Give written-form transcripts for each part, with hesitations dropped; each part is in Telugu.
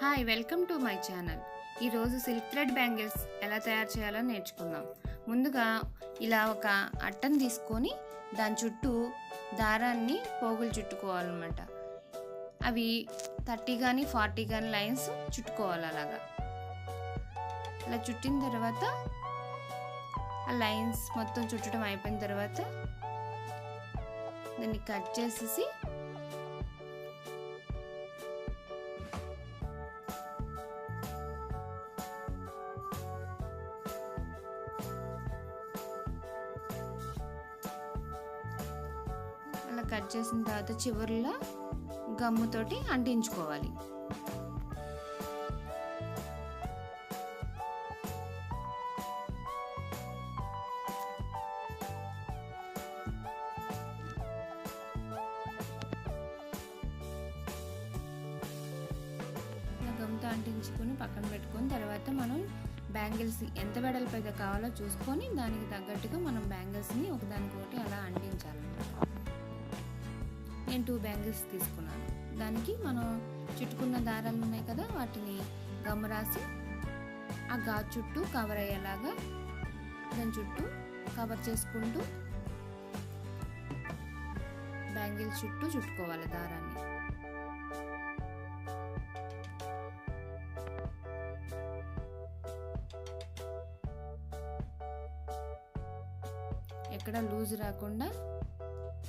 Hi, welcome to my channel. ఈరోజు సిల్క్ థ్రెడ్ బ్యాంగిల్స్ ఎలా తయారు చేయాలో నేర్చుకుందాం. ముందుగా ఇలా ఒక అట్టను తీసుకొని దాని చుట్టూ దారాన్ని పోగులు చుట్టుకోవాలన్నమాట. అవి 30 కానీ 40 కానీ లైన్స్ చుట్టుకోవాలి. అలా చుట్టిన తర్వాత ఆ లైన్స్ మొత్తం చుట్టడం అయిపోయిన తర్వాత దాన్ని కట్ చేసేసి అలా కట్ చేసిన తర్వాత చివర్లో గమ్ముతోటి అంటించుకోవాలి. గమ్ముతో అంటించుకొని పక్కన పెట్టుకొని తర్వాత మనం బ్యాంగిల్స్ ఎంత వెడల్పు అయితే కావాలో చూసుకొని దానికి తగ్గట్టుగా మనం బ్యాంగిల్స్ని ఒకదానికొకటి అలా అంటించాలి. నేను 2 బ్యాంగిల్స్ తీసుకున్నాను. దానికి మనం చుట్టుకున్న దారాలు ఉన్నాయి కదా, వాటిని గమ్ రాసి ఆ గాజు చుట్టూ కవర్ అయ్యేలాగా దాని చుట్టూ కవర్ చేసుకుంటూ బ్యాంగిల్ చుట్టూ చుట్టుకోవాలి దారాన్ని. ఎక్కడ లూజ్ రాకుండా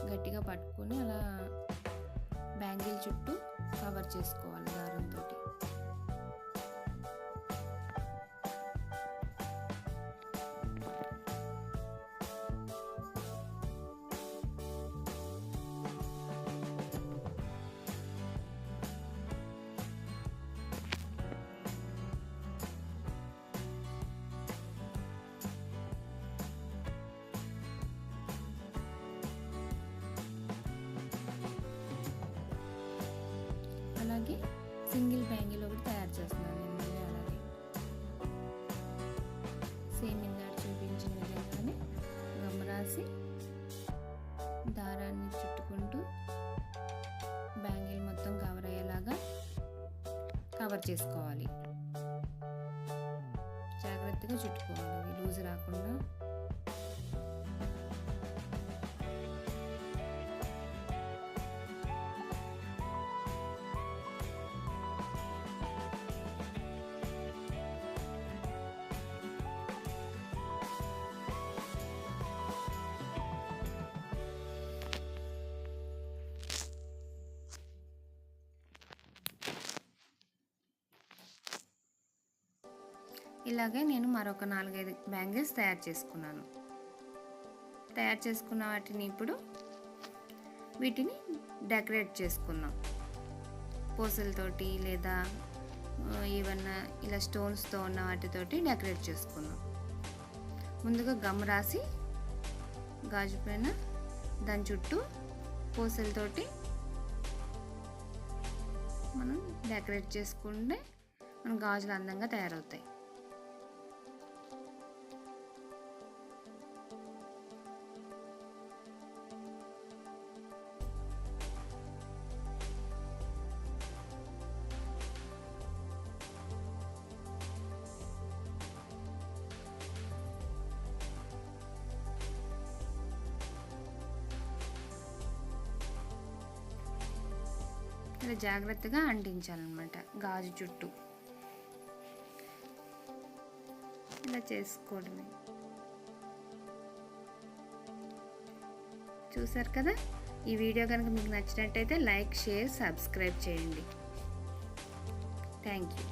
గట్టిగా పట్టుకొని అలా బ్యాంగిల్ చుట్టూ కవర్ చేసుకోవాలి దారంతో. అలాగే సింగిల్ బ్యాంగిల్ ఒకటి తయారు చేస్తున్నాను నేను మళ్ళీ. అలాగే సేమ్ ఇందాక చూపించిన విధంగానే గమ్ రాసి దారాన్ని చుట్టుకుంటూ బ్యాంగిల్ మొత్తం కవర్ అయ్యేలాగా కవర్ చేసుకోవాలి. జాగ్రత్తగా చుట్టుకోవాలి, లూజ్ రాకుండా. ఇలాగే నేను మరొక 4-5 బ్యాంగిల్స్ తయారు చేసుకున్నాను. తయారు చేసుకున్న వాటిని ఇప్పుడు వీటిని డెకరేట్ చేసుకుందాం. పూసలతోటి లేదా ఏమన్నా ఇలా స్టోన్స్తో ఉన్న వాటితోటి డెకరేట్ చేసుకుందాం. ముందుగా గమ్ రాసి గాజు పైన దాని చుట్టూ పూసలతోటి మనం డెకరేట్ చేసుకుంటే మన గాజులు అందంగా తయారవుతాయి. ఇలా జాగ్రత్తగా అంటించాలన్నమాట గాజు చుట్టూ. ఇలా చేసుకోవడమే. చూసారు కదా, ఈ వీడియో కనుక మీకు నచ్చినట్టయితే లైక్, షేర్, సబ్స్క్రైబ్ చేయండి. Thank you.